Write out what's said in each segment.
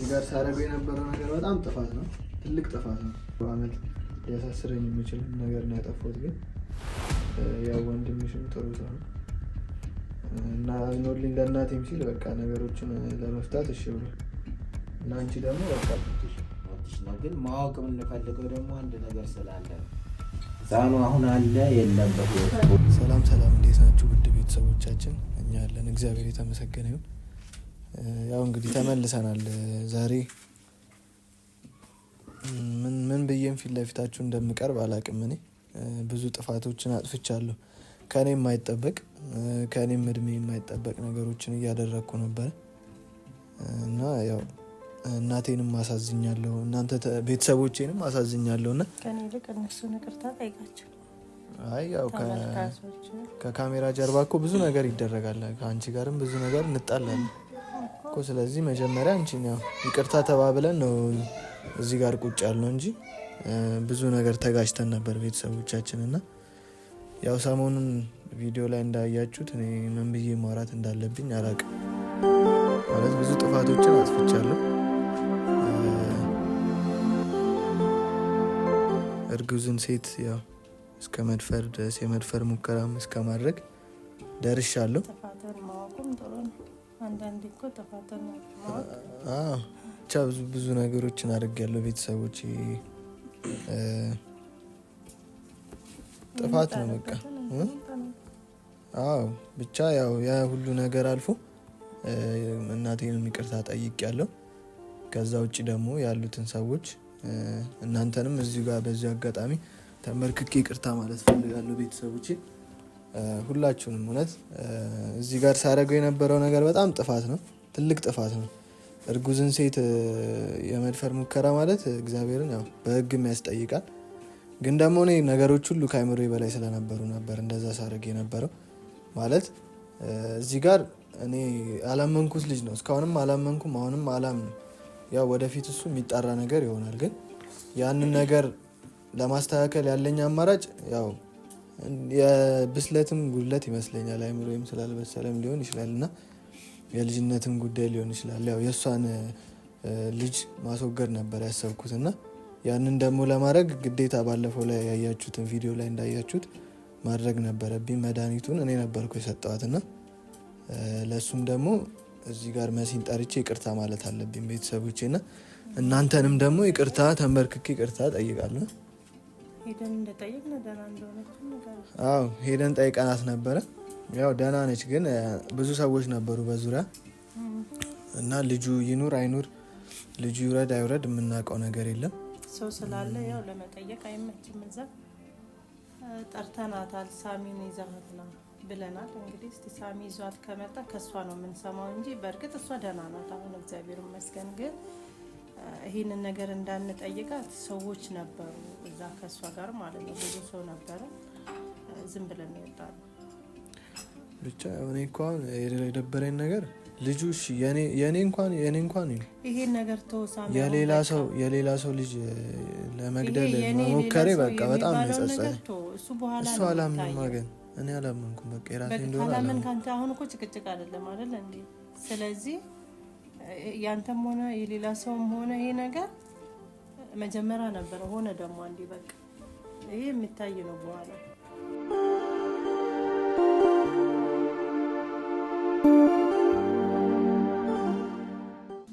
ጋር ሳረገው የነበረው ነገር በጣም ጥፋት ነው፣ ትልቅ ጥፋት ነው። በአመት ሊያሳስረኝ የሚችል ነገር ነው ያጠፋሁት። ግን ያው ወንድምሽም ጥሩ ሰው ነው እና ኖርሊን ለእናቴም ሲል በቃ ነገሮችን ለመፍታት እሺ ብሎ እና አንቺ ደግሞ በቃ ነው። ግን ማወቅ የምንፈልገው ደግሞ አንድ ነገር ስላለ ዛኑ አሁን አለ የለም። ሰላም ሰላም፣ እንዴት ናችሁ ውድ ቤተሰቦቻችን? እኛ ያለን እግዚአብሔር የተመሰገነ ይሁን። ያው እንግዲህ ተመልሰናል። ዛሬ ምን ብዬም ፊት ለፊታችሁ እንደምቀርብ አላቅም። እኔ ብዙ ጥፋቶችን አጥፍቻለሁ። ከኔም የማይጠበቅ ከኔም እድሜ የማይጠበቅ ነገሮችን እያደረግኩ ነበር እና ያው እናቴንም አሳዝኛለሁ፣ እናንተ ቤተሰቦቼንም አሳዝኛለሁ እና ከኔ ይልቅ እነሱን ይቅርታ ጠይቃቸው። አይ ያው ከካሜራ ጀርባ እኮ ብዙ ነገር ይደረጋል። ከአንቺ ጋርም ብዙ ነገር እንጣላለን እኮ። ስለዚህ መጀመሪያ አንቺን ያው ይቅርታ ተባብለን ነው እዚህ ጋር ቁጭ ያልነው እንጂ ብዙ ነገር ተጋጭተን ነበር ቤተሰቦቻችን እና ያው ሰሞኑን ቪዲዮ ላይ እንዳያችሁት እኔ ምን ብዬ ማውራት እንዳለብኝ አላውቅም። ማለት ብዙ ጥፋቶችን አጥፍቻለሁ። እርጉዝን ሴት ያው እስከ መድፈር ድረስ የመድፈር ሙከራም እስከ ማድረግ ደርሻለሁ። ጥፋትን ማወቁም ጥሩ ነው። አንዳንዴ እኮ ጥፋትን ማወቅ ብቻ ብዙ ነገሮችን አድርጌያለሁ። ቤተሰቦች ጥፋት ነው በቃ። ብቻ ያው ያ ሁሉ ነገር አልፎ እናቴንም ይቅርታ ጠይቄያለሁ። ከዛ ውጭ ደግሞ ያሉትን ሰዎች እናንተንም እዚሁ ጋር በዚህ አጋጣሚ ተመርክኬ ይቅርታ ማለት ፈልጋለሁ። ቤተሰቦቼ ሁላችሁንም እውነት እዚህ ጋር ሳረገው የነበረው ነገር በጣም ጥፋት ነው፣ ትልቅ ጥፋት ነው። እርጉዝን ሴት የመድፈር ሙከራ ማለት እግዚአብሔርን ያው በሕግም ያስጠይቃል። ግን ደግሞ እኔ ነገሮች ሁሉ ከአይምሮ በላይ ስለነበሩ ነበር እንደዛ ሳረግ የነበረው። ማለት እዚህ ጋር እኔ አላመንኩት ልጅ ነው። እስካሁንም አላመንኩም፣ አሁንም አላምንም። ያው ወደፊት እሱ የሚጣራ ነገር ይሆናል። ግን ያንን ነገር ለማስተካከል ያለኝ አማራጭ ያው የብስለትም ጉድለት ይመስለኛል። አይምሮዬም ስላልበሰለም ሊሆን ይችላል እና የልጅነትም ጉዳይ ሊሆን ይችላል። ያው የእሷን ልጅ ማስወገድ ነበር ያሰብኩት እና ያንን ደግሞ ለማድረግ ግዴታ ባለፈው ላይ ያያችሁትን ቪዲዮ ላይ እንዳያችሁት ማድረግ ነበረብኝ። መድኃኒቱን እኔ ነበርኩ የሰጠዋት እና ለእሱም ደግሞ እዚህ ጋር መሲን ጠርቼ ይቅርታ ማለት አለብኝ ቤተሰቦቼ እና እናንተንም ደግሞ ይቅርታ ተንበርክኬ ይቅርታ ጠይቃለሁ። ሄደን ጠይቀናት ነበረ። ያው ደህና ነች፣ ግን ብዙ ሰዎች ነበሩ በዙሪያ እና ልጁ ይኑር አይኑር፣ ልጁ ይውረድ አይውረድ የምናውቀው ነገር የለም። ሰው ስላለ ያው ለመጠየቅ አይመችም። እዛ ጠርተናታል። ሳሚን ይዘሃት ነው ብለናል። እንግዲህ እስቲ ሳሚ ይዟት ከመጣ ከእሷ ነው የምንሰማው እንጂ በእርግጥ እሷ ደህና ናት አሁን እግዚአብሔር ይመስገን። ግን ይህንን ነገር እንዳንጠይቃት ሰዎች ነበሩ እዛ ከእሷ ጋር ማለት ነው። ብዙ ሰው ነበረ። ዝም ብለን ይወጣሉ። ብቻ እኔ እኮ አሁን የደበረኝ ነገር ልጁ እሺ የኔ እንኳን ይሄን ነገር ተወሳሚ የሌላ ሰው ልጅ ለመግደል መሞከሬ በቃ በጣም ያጸጸኝ። እሱ አላምንም ግን እኔ አላመንኩም። በቃ የራሴ እንደሆነ አላመን ካንተ አሁን እኮ ጭቅጭቅ አይደለም አይደል እንዴ? ስለዚህ ያንተም ሆነ የሌላ ሰውም ሆነ ይሄ ነገር መጀመሪያ ነበር ሆነ ደግሞ አንዴ በቃ ይሄ የሚታይ ነው በኋላ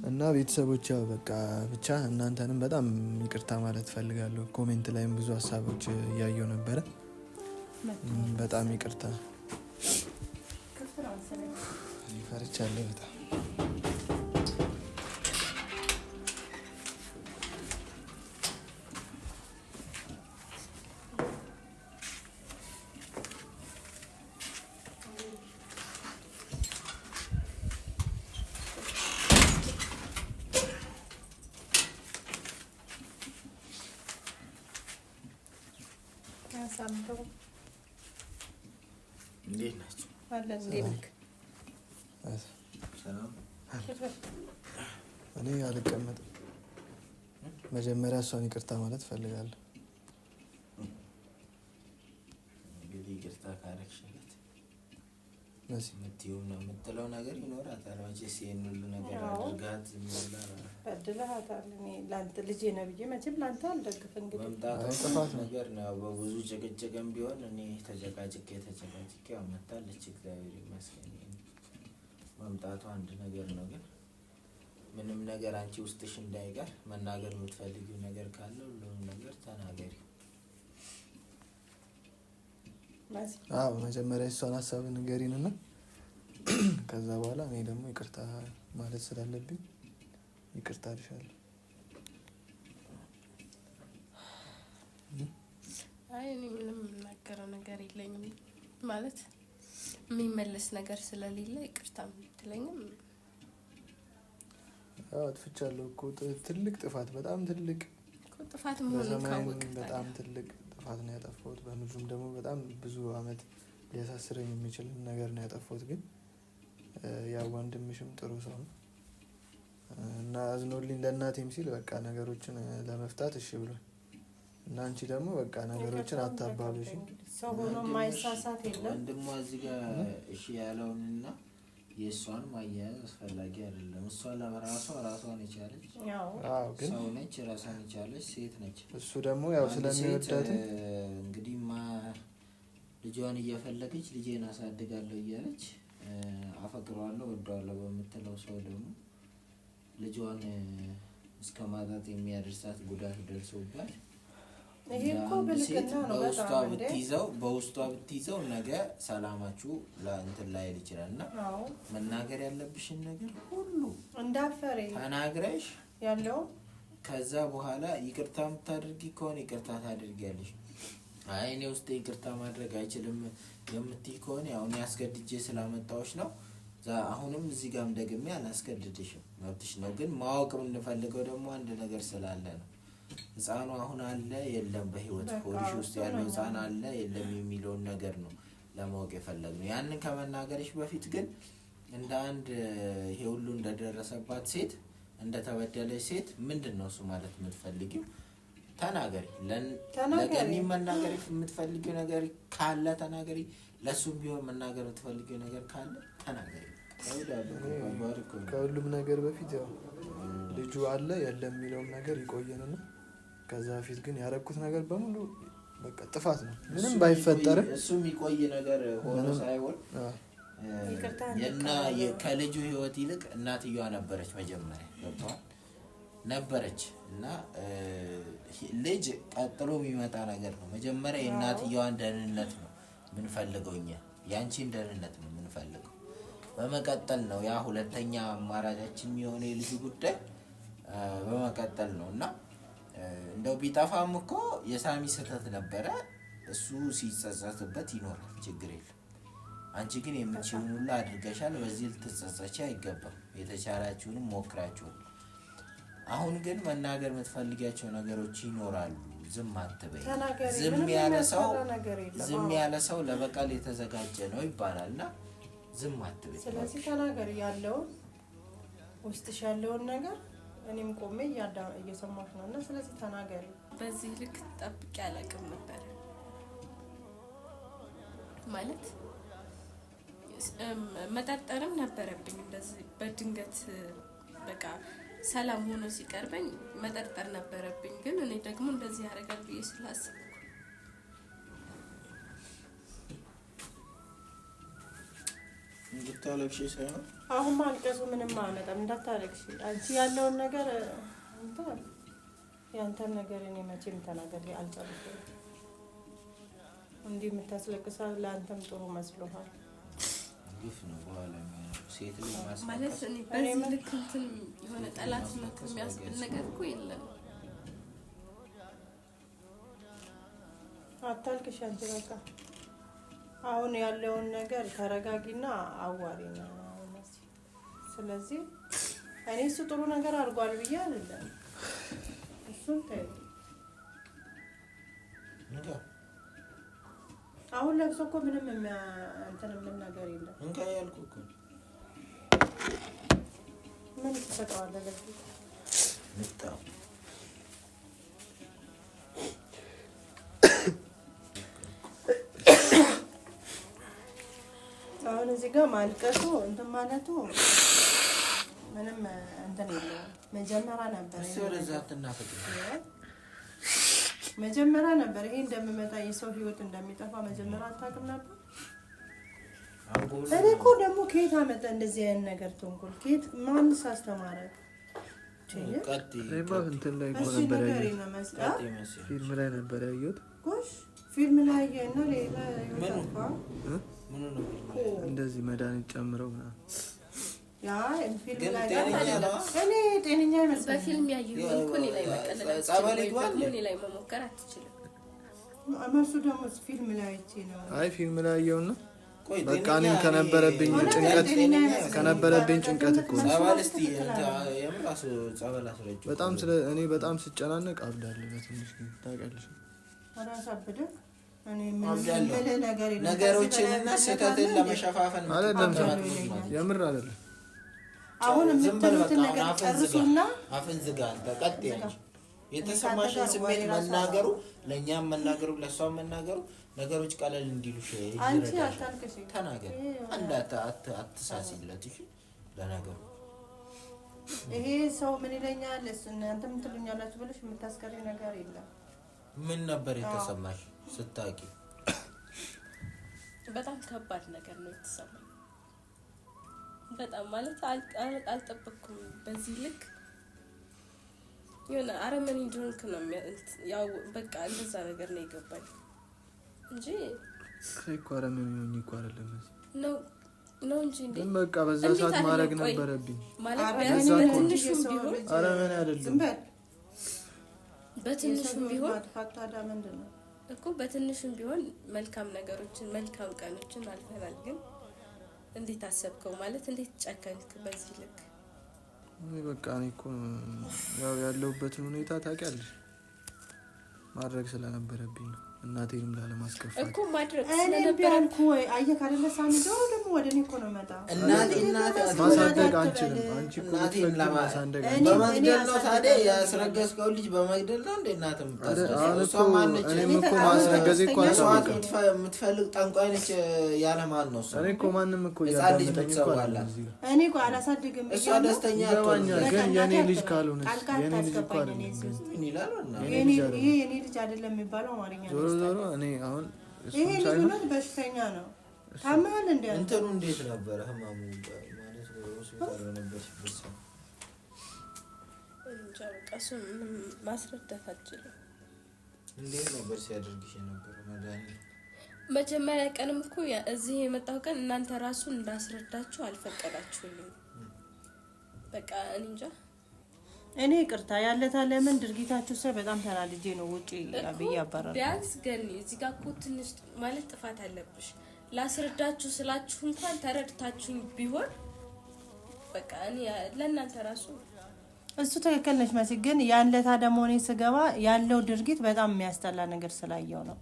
እና ቤተሰቦች ያው በቃ ብቻ እናንተንም በጣም ይቅርታ ማለት ፈልጋለሁ። ኮሜንት ላይም ብዙ ሀሳቦች እያየው ነበረ። በጣም ይቅርታ ፈርቻለሁ በጣም። እንዴት ናችሁ? እኔ አልቀመጥም። መጀመሪያ እሷን ይቅርታ ማለት ፈልጋለሁ። እንግዲህ ይቅርታ ካረግሽለት የምትይው ነው የምትለው ነገር ይኖራታል። መቼስ ይሄን ሁሉ ነገር አድርጋት የሚወላ በድለሃታል። እኔ ላንተ ልጄ ነው ብዬ መቼም ላንተ አልደግፍ። እንግዲህ መምጣቷ ነገር ነው። በብዙ ጭቅጭቅም ቢሆን እኔ ተጨቃጭቄ አመጣለች። እግዚአብሔር ይመስገን። መምጣቷ አንድ ነገር ነው። ግን ምንም ነገር አንቺ ውስጥሽ እንዳይቀር መናገር የምትፈልጊው ነገር ካለ ሁሉም ነገር ተናገሪ። አዎ መጀመሪያ እሷን ሀሳብ ንገሪንና ከዛ በኋላ እኔ ደግሞ ይቅርታ ማለት ስላለብኝ ይቅርታ አልሻለሁ። አይ እኔ ምንም የምናገረው ነገር የለኝም ማለት የሚመለስ ነገር ስለሌለ ይቅርታ የምትለኝም አጥፍቻለሁ እኮ ትልቅ ጥፋት፣ በጣም ትልቅ ጥፋት መሆኑን ካወቅህ በጣም ትልቅ ጥፋት ነው ያጠፋሁት። በምድሩም ደግሞ በጣም ብዙ አመት ሊያሳስረኝ የሚችል ነገር ነው ያጠፋሁት። ግን ያው ወንድምሽም ጥሩ ሰው ነው እና አዝኖልኝ ለእናቴም ሲል በቃ ነገሮችን ለመፍታት እሺ ብሏል። እና አንቺ ደግሞ በቃ ነገሮችን አታባብሽ። ሰው ሆኖ ማይሳሳት የለም። ወንድሟ እዚህ ጋር እሺ ያለውንና የእሷን ማያያዝ አስፈላጊ አይደለም። እሷ ራሷን የቻለች ሰው ነች፣ ራሷን የቻለች ሴት ነች። እሱ ደግሞ ያው ስለሚወዳት እንግዲህ ልጇን እየፈለገች ልጄን አሳድጋለሁ እያለች አፈቅረዋለሁ ወደዋለሁ በምትለው ሰው ደግሞ ልጇን እስከ ማጣት የሚያደርሳት ጉዳት ደርሶባት ይሄ እኮ ብልግና ነው። በውስጧ ብትይዘው ነገ ሰላማችሁ እንትን ላይል ይችላል። እና መናገር ያለብሽን ነገር ሁሉ እንዳፈሬ ተናግረሽ ያለው ከዛ በኋላ ይቅርታ የምታደርጊ ከሆነ ይቅርታ ታደርጊያለሽ። አይ እኔ ውስጥ ይቅርታ ማድረግ አይችልም የምትይ ከሆነ ያው እኔ አስገድጄ ስላመጣሁሽ ነው። አሁንም እዚህ ጋርም ደግሜ አላስገድድሽም፣ መብትሽ ነው። ግን ማወቅ የምንፈልገው ደግሞ አንድ ነገር ስላለ ነው። ህፃኑ አሁን አለ የለም፣ በህይወት ሆድሽ ውስጥ ያለው ህፃን አለ የለም የሚለውን ነገር ነው ለማወቅ የፈለግነው። ያንን ከመናገርሽ በፊት ግን እንደ አንድ ይሄ ሁሉ እንደደረሰባት ሴት እንደተበደለች ሴት ምንድነው እሱ ማለት የምትፈልጊው? ተናገሪ። ለገኒ መናገር የምትፈልጊው ነገር ካለ ተናገሪ። ለሱም ቢሆን መናገር የምትፈልጊው ነገር ካለ ተናገሪ። ከሁሉም ነገር በፊት ያው ልጁ አለ የለም የሚለውም ነገር ይቆየንና ከዛ በፊት ግን ያረኩት ነገር በሙሉ በቃ ጥፋት ነው። ምንም ባይፈጠርም እሱም ይቆይ ነገር ሆኖ ሳይሆን እና ከልጁ ህይወት ይልቅ እናትየዋ ነበረች መጀመሪያ ገብቷል ነበረች። እና ልጅ ቀጥሎ የሚመጣ ነገር ነው። መጀመሪያ የእናትየዋን ደህንነት ነው የምንፈልገው እኛ፣ ያንቺን ደህንነት ነው የምንፈልገው። በመቀጠል ነው ያ ሁለተኛ አማራጫችን የሆነ የልጁ ጉዳይ በመቀጠል ነው። እና እንደው ቢጠፋም እኮ የሳሚ ስህተት ነበረ፣ እሱ ሲጸጸትበት ይኖራል፣ ችግር የለም። አንቺ ግን የምትችሉን ሁሉ አድርገሻል። በዚህ ልትጸጸቺ አይገባም። የተቻላችሁንም ሞክራችኋል። አሁን ግን መናገር የምትፈልጊያቸው ነገሮች ይኖራሉ። ዝም አትበይ። ዝም ያለ ሰው ለበቀል የተዘጋጀ ነው ይባላልና ዝም አትበይ። ስለዚህ ተናገር፣ ያለውን ውስጥሽ ያለውን ነገር እኔም ቆሜ እየሰማሽ ነው። እና ስለዚህ ተናገሪ። በዚህ ልክ ጠብቄ አላውቅም ነበር ማለት መጠርጠርም ነበረብኝ። እንደዚህ በድንገት በቃ ሰላም ሆኖ ሲቀርበኝ መጠርጠር ነበረብኝ። ግን እኔ ደግሞ እንደዚህ ያደርጋል ብዬ ስላሰብኩ እንድታለቅሽ ሳይሆን አሁን ማልቀሱ ምንም አያመጣም። እንዳታለቅሽ አንቺ ያለውን ነገር እንታ ያንተን ነገር እኔ መቼም ተናገር አልጨርሰም። እንዲህ የምታስለቅሳ ለአንተም ጥሩ መስሎሃል። ግፍ ነው በኋላ ሴት ልጅ ማለት እኔ በዚህ ልክ እንትን የሆነ ጠላትነት የሚያስብል ነገር እኮ የለም። አታልቅሽ አንቺ በቃ አሁን ያለውን ነገር ተረጋጊና አዋሪና። ስለዚህ እኔ እሱ ጥሩ ነገር አድርጓል ብዬ አይደለም እሱን ተይ። አሁን ለብሶ እኮ ምንም እንትን ምን ነገር የለም። እንካ ያልኩ እኮ ምን ትሰጠዋለህ ለዚህ ምጣው አሁን እዚህ ጋር ማልቀሱ እንትን ማለቱ ምንም እንትን የለውም። መጀመሪያ ነበር መጀመሪያ ነበር ይሄ እንደምመጣ የሰው ህይወት እንደሚጠፋ መጀመሪያ አታውቅም ነበር። እኔ እኮ ደግሞ ከየት አመጣ እንደዚህ አይነት ነገር ተንኮል? ከየት ማንስ አስተማረ? እንትን ላይ ፊልም ላይ ነበር ያየሁት። ጎሽ ፊልም ላይ ያየና ሌላ ይወጣ እንደዚህ መድኃኒት ጨምረው ምናምን ጤነኛ ይመስላል። በፊልም ያየሁት እኮ እኔ ላይ መቀለድ ላይ መሞከር አትችልም። እነሱ ደግሞ ፊልም ላይ አይቼ ነው። አይ ፊልም ላይ ያየውና በቃ እኔም ከነበረብኝ ጭንቀት እኮ በጣም እኔ በጣም ስጨናነቅ አብዳለሁ። በትንሽ ግን ታውቂያለሽ ነገሮችንና ስህተትን ለመሸፋፈን የምር አይደለም። አሁን የምትሉትን ነገር ጨርሱና አፍን ዝጋ። ቀጥ ያንቺ የተሰማሽን ስሜት መናገሩ፣ ለእኛም መናገሩ፣ ለእሷም መናገሩ ነገሮች ቀለል እንዲሉሽ ይረዳሽ። ተናገር። አትሳሲለት። እሺ ለነገሩ ይሄ ሰው ምን ይለኛል እናንተ ምን ትሉኛላችሁ ብለሽ የምታስቀሪ ነገር የለም። ምን ነበር የተሰማሽ ስታቂ? በጣም ከባድ ነገር ነው የተሰማኝ። በጣም ማለት አልጠበቅኩም። በዚህ ልክ የሆነ አረመኔ ድሮንክ ነው ያው በቃ እንደዛ ነገር ነው የገባኝ እንጂ እኮ አረመኔ ነው እኮ አይደለም ነው እንጂ እንዴ በቃ በዛ ሰዓት ማድረግ ነበረብኝ ማለት በትንሹም ቢሆን አረመኔ አይደለም። በትንሹም ቢሆን ታዲያ ምንድን ነው እኮ በትንሹም ቢሆን መልካም ነገሮችን መልካም ቀኖችን አልፈናል። ግን እንዴት አሰብከው? ማለት እንዴት ጨከንክ በዚህ ልክ? በቃ እኔ እኮ ያው ያለሁበትን ሁኔታ ታውቂያለሽ። ማድረግ ስለነበረብኝ ነው እናቴንም ላለማስከፋት እኮ ማድረግ ስለነበረብኝ እኮ አየህ አይደለ ሳሚ ዶሮ ደግሞ ወደ እኔ እኮ ነው መጣ። እናቴ ማሳደግ አንችልም። አንቺ እኮ እናቴን ለማሳደግ በመግደል ነው ታዲያ ያስረገዝከው ልጅ በመግደል ነው እንደ እናትም እኔም እኮ ማስረገዜ እኮ አልታወቀም። የምትፈልግ ጠንቋይ ነች ያለ ማን ነው? እኔ እኮ ማንም እኮ እያዳመጠኝ እኮ እኔ እኮ አላሳድግም። እሷ ደስተኛ ይገባኛል። ግን የኔ ልጅ ካልሆነች የኔ ልጅ እኮ አይደለም። ይሄ የኔ ልጅ አይደለም የሚባለው አማርኛ ነው። ዞሮ እኔ አሁን ይሄ ልጅ በሽተኛ ነው። ታማል እንዴ? እንትኑ እንዴት ነበር ህማሙ? ማለት ሆስፒታል ነበር ሲበሳ እንጃ በቃ እሱን ማስረዳት አልችልም። እንዴት ነበር ሲያደርግሽ የነበረው? መድኃኒት መጀመሪያ ቀንም እኮ እዚህ የመጣው ቀን እናንተ ራሱ እንዳስረዳችሁ አልፈቀዳችሁልኝ። በቃ እንጃ እኔ ይቅርታ ያለታ ለምን ድርጊታችሁ ሰው በጣም ተናድጄ ነው ውጪ አብይ አባራራ። ቢያንስ ገኒ እዚህ ጋር እኮ ትንሽ ማለት ጥፋት አለብሽ። ላስረዳችሁ ስላችሁ እንኳን ተረድታችሁኝ ቢሆን በቃ እኔ ለእናንተ ራሱ እሱ ትክክል ነች መሲ። ግን ያለታ ደግሞ እኔ ስገባ ያለው ድርጊት በጣም የሚያስጠላ ነገር ስላየው ነው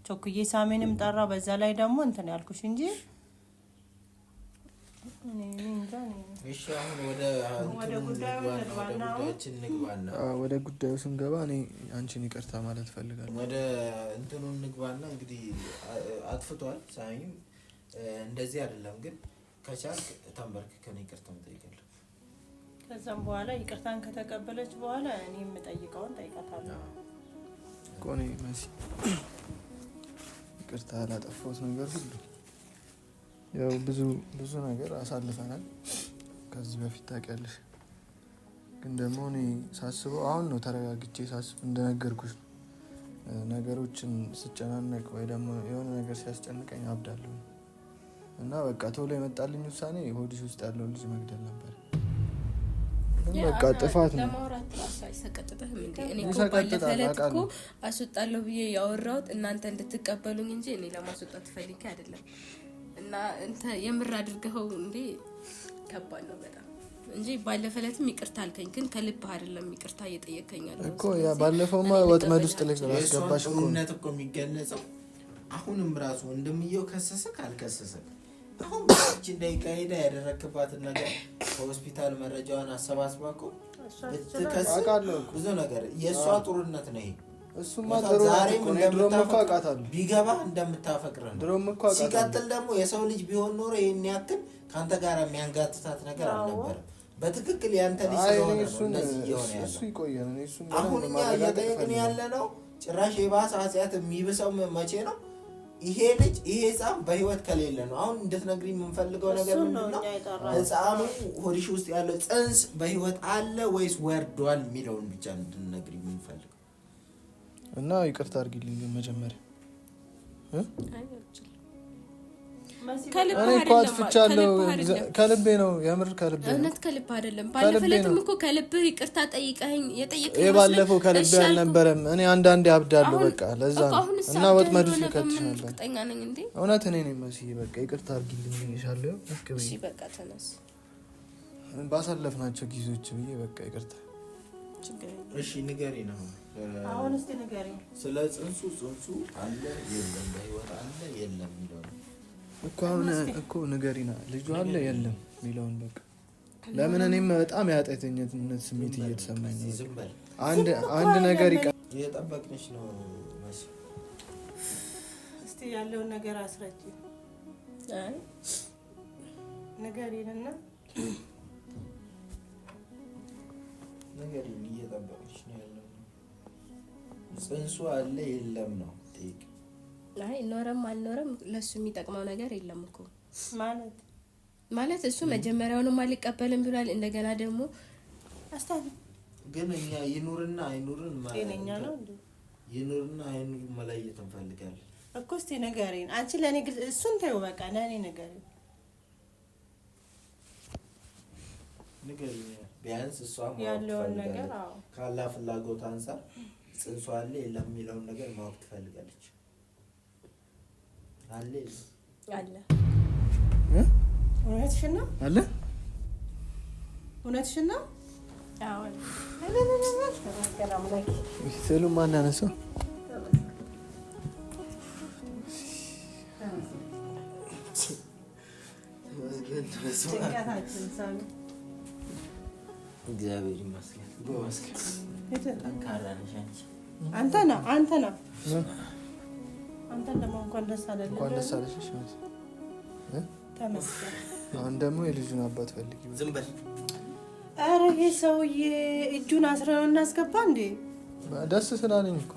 ቾክዬ ሳሜንም ጠራው። በዛ ላይ ደግሞ እንትን ያልኩሽ እንጂ ወደ ጉዳዩ ስንገባ እኔ አንቺን ይቅርታ ማለት ፈልጋለሁ። ወደ እንትኑ እንግባና እንግዲህ አጥፍቷል ሳይም እንደዚህ አይደለም። ግን ከቻልክ ተንበርክከን ይቅርታ እንጠይቃለን። ከዛም በኋላ ይቅርታን ከተቀበለች በኋላ እኔ የምጠይቀውን ጠይቃታለሁ። ቆኔ መሲ ይቅርታ ላጠፋሁት ነገር ሁሉ ያው ብዙ ነገር አሳልፈናል ከዚህ በፊት ታውቂያለሽ። ግን ደግሞ እኔ ሳስበው አሁን ነው ተረጋግቼ ሳስብ እንደነገርኩሽ ነገሮችን ስጨናነቅ ወይ ደግሞ የሆነ ነገር ሲያስጨንቀኝ አብዳለሁ እና በቃ ቶሎ የመጣልኝ ውሳኔ ሆዲሽ ውስጥ ያለውን ልጅ መግደል ነበር። በቃ ጥፋት ነው። ለማውራት ራሱ አይሰቀጥጥህም እንዴ? እኔ እኮ ባለፈ ዕለት እኮ አስወጣለሁ ብዬ ያወራሁት እናንተ እንድትቀበሉኝ እንጂ እኔ ለማስወጣት ፈልጌ አይደለም። እና እንተ የምር አድርገው እንዴ ከባድ ነው በጣም እንጂ ባለፈ ዕለትም ይቅርታ አልከኝ። ግን ከልብህ አይደለም ይቅርታ እየጠየከኝ ያለው እኮ ያ ባለፈውማ ወጥመድ ውስጥ ለገባሽ እኮ እውነት እኮ የሚገለጸው አሁንም ራሱ እንደምየው ከሰሰ ካልከሰሰ አሁን እቺ እንዳይቀይዳ ያደረክባትን ነገር ሆስፒታል መረጃዋን አሰባስባኮ አውቃለሁ። ብዙ ነገር የሷ ጥሩነት ነው ይሄ። እሱማ ጥሩ ነው። ድሮም እኮ አውቃታለሁ። ቢገባ እንደምታፈቅር ነው። ድሮም እኮ አውቃታለሁ። ሲቀጥል ደግሞ የሰው ልጅ ቢሆን ኖሮ ይሄን ያክል ካንተ ጋር የሚያንጋትታት ነገር አልነበረም። በትክክል ያንተ ልጅ ስለሆነ ነው እሱ ይቆየን። አሁን እኛ እየጠየቅን ያለ ነው ጭራሽ የባሰ ኃጢአት የሚብሰው መቼ ነው? ይሄ ልጅ ይሄ ህፃን በህይወት ከሌለ ነው። አሁን እንድትነግሪኝ የምንፈልገው ነገር ምንድነው? ህፃኑ ሆድሽ ውስጥ ያለው ጽንስ በህይወት አለ ወይስ ወርዷል የሚለውን ብቻ እንድትነግሪኝ የምንፈልገው እና ይቅርታ አድርጊልኝ መጀመሪያ እኔ እኮ አጥፍቻለሁ። ከልቤ ነው የምር ከልቤ ነው። እውነት ከልብ አይደለም። ባለፈው ዕለትም እኮ ከልብህ ይቅርታ ጠይቀኸኝ የጠየቀኝ ባለፈው ከልቤ አልነበረም። እኔ አንዳንዴ አብዳለሁ በቃ ለዛ ነው እና ወጥመድ ውስጥ ከተሽ ነበር። እርግጠኛ ነኝ እንዴ እውነት እኔ ነኝ መስዬ በቃ ይቅርታ አድርጊልኝ ይሻለው። እሺ በቃ ተነስ። ባሳለፍናቸው ጊዜዎች ብዬ በቃ ይቅርታ። እሺ ንገሪኝ ነው አሁን እስቲ ንገሪኝ ስለ ጽንሱ አለ የለም በህይወት አለ የለም የሚለው እኮ አሁን እኮ ንገሪና ልጁ አለ የለም የሚለውን በቃ ለምን እኔም በጣም ያጣተኝነት ስሜት እየተሰማኝ ነው። አንድ ነገር እየጠበቅንሽ ነው መሲ። እስቲ ያለውን ነገር አስረጂ ንገሪንና ንገሪኝ። እየጠበቅንሽ ነው ያለው ጽንሱ አለ የለም ነው ጠይቅ። አይ ኖረም አልኖረም ለሱ የሚጠቅመው ነገር የለም እኮ ማለት እሱ መጀመሪያውንም አልቀበልም ብሏል። እንደገና ደግሞ አስታን ግን እኛ ይኑርና አይኑርን ማለኛ ነው እንዴ? ይኑርና አይኑር መለየት እንፈልጋለን እኮ። እስቲ ንገሪኝ አንቺ ለኔ እሱን ተይው በቃ ለኔ ንገሪኝ ቢያንስ እሷ ያለውን ነገር ካላ ፍላጎት አንፃር ጽንሱ አለ የለም የሚለውን ነገር ማወቅ ትፈልጋለች። አለ እውነትሽን ነው አለ እውነትሽን ነው። አዎ ስሉ ማን ያነሳው? እግዚአብሔር ይመስገን። ጠንካራ ነሽ አንተ ነው አንተ ደግሞ እንኳን ደስ አለልህ። እንኳን ደስ አለሽ። ተመስገን። አሁን ደግሞ የልጁን አባት ፈልጊ። ዝም በል። ኧረ ይሄ ሰውዬ እጁን አስረው እናስገባ እንዴ? ደስ ስላለኝ እኮ።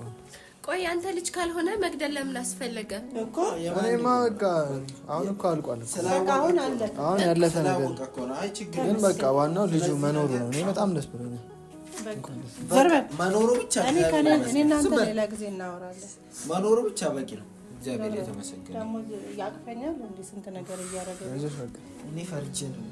ቆይ አንተ ልጅ ካልሆነ መግደል ለምን አስፈለገ እኮ? እኔማ በቃ አሁን እኮ አልቋል እኮ። አሁን ያለፈ ነገር ግን በቃ ዋናው ልጁ መኖሩ ነው። እኔ በጣም ደስ ብሎኛል። መኖሩ ብቻ እኔ እናንተ ሌላ ጊዜ እናወራለን። መኖሩ ብቻ በቂ ነው። እግዚአብሔር የተመሰገነ ደግሞ ያቅፈኛል እንዴ ስንት ነገር እያደረገ እኔ ፈርቼ ነው።